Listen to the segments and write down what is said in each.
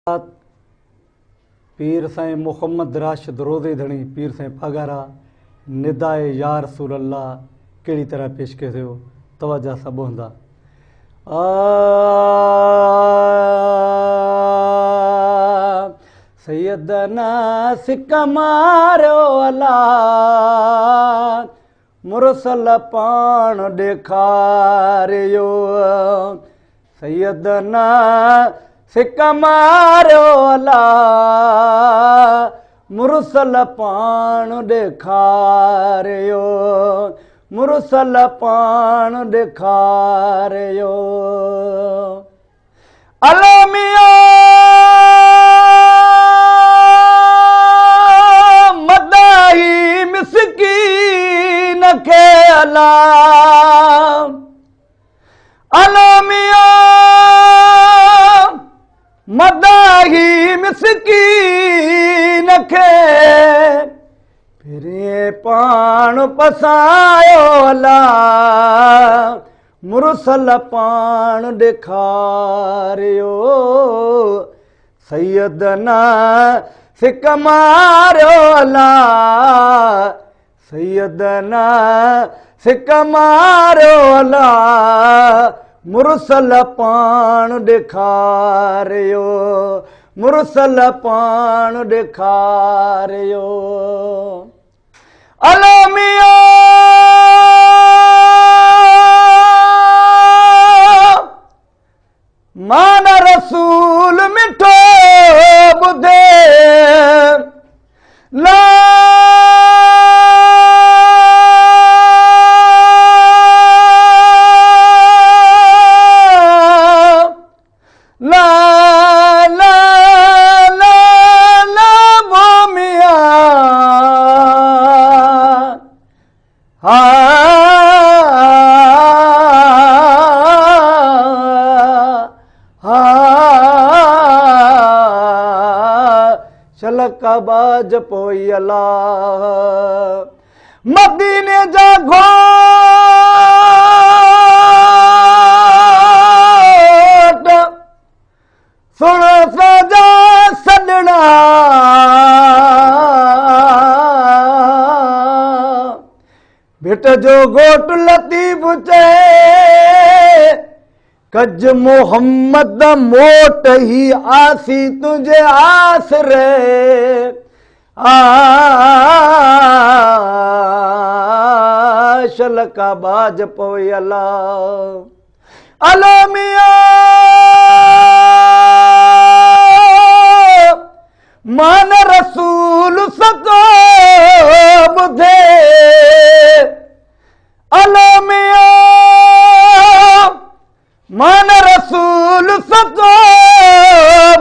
पीर साईं मुहम्मद राशिद रोज़े धणी पीर साईं पगारा निदाए या रसूल अल्लाह कहिड़ी तरह पेश कयो तवज्जो सां ॿुधंदा। सैयदना सिक मारियो अला मुरसल पाण ॾेखारियो सैयदना सिक मारियो अला मुरसल पाण ॾेखारियो मुरसल पाण ॾेखारियो अलमिया मदाही मिसकीन खे अला अलमिया मदाही मिसकीन खे फिरे पाण पसायो अला मुरसल पाण ॾेखारियो सैयदना सिक मारियो अला सैयदना सिक मारियो अला मुरसल पाण ॾेखारियो मुरसल पाण ॾेखारियो अलमिया मान रसूल मिठो ॿुधे ला बाज पोई अला मदीने जा घोट सुण सजा सॾणा भिट जो घोट लतीफ़ चए कज मोहम्मद मोट ही आसी तुझे आसरे शल का बाज पोई अला अलमिया मान रसूल सको ॿुधे अलमिया मान रसूल सको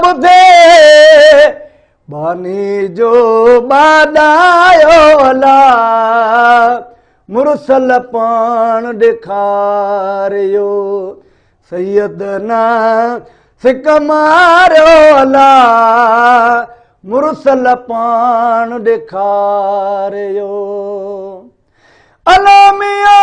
ॿुधे बानी जो बाॾायो अला मुरसल पाण ॾेखारियो सैयदना सिक मारियो अला मुरसल पाण ॾेखारियो अलमिया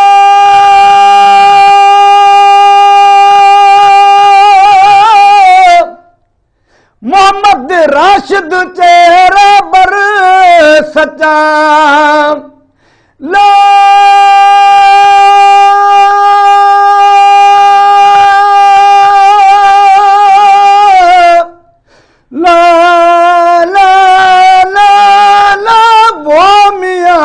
मोहम्मद राशिद चेहरा बर सचा ला ला ला ला ला वो मिया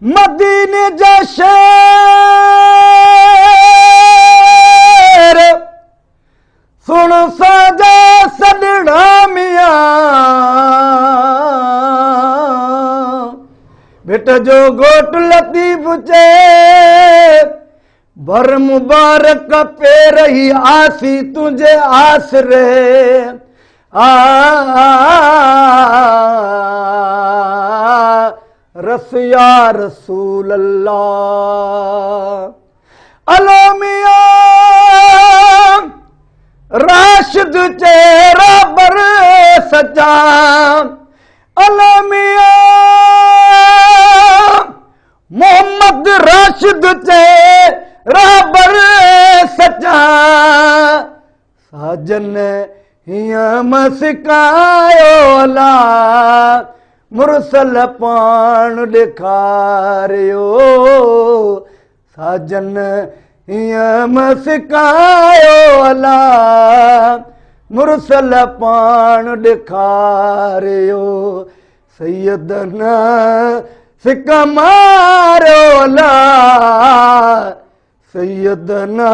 मदीने जा शेर सुण सजा सॾणा मिया भिट जो घोट लतीफ़ चए भर मुबारक पे रही आसी तुझे आसरे रस या रसूल अल्लाह अलमिया राशिद चेहरा बर सचा अलमिया मोहम्मद चे राबर सचा साजन हिया मसिकायो अला मुरसल पाण ॾेखारियो साजन हिया मसिकायो अला मुरसल पाण ॾेखारियो सैयदना सिक मारियो अला सैयदना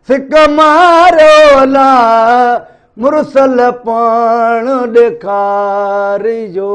सिक मारियो अला मुरसल पाण ॾेखारियो।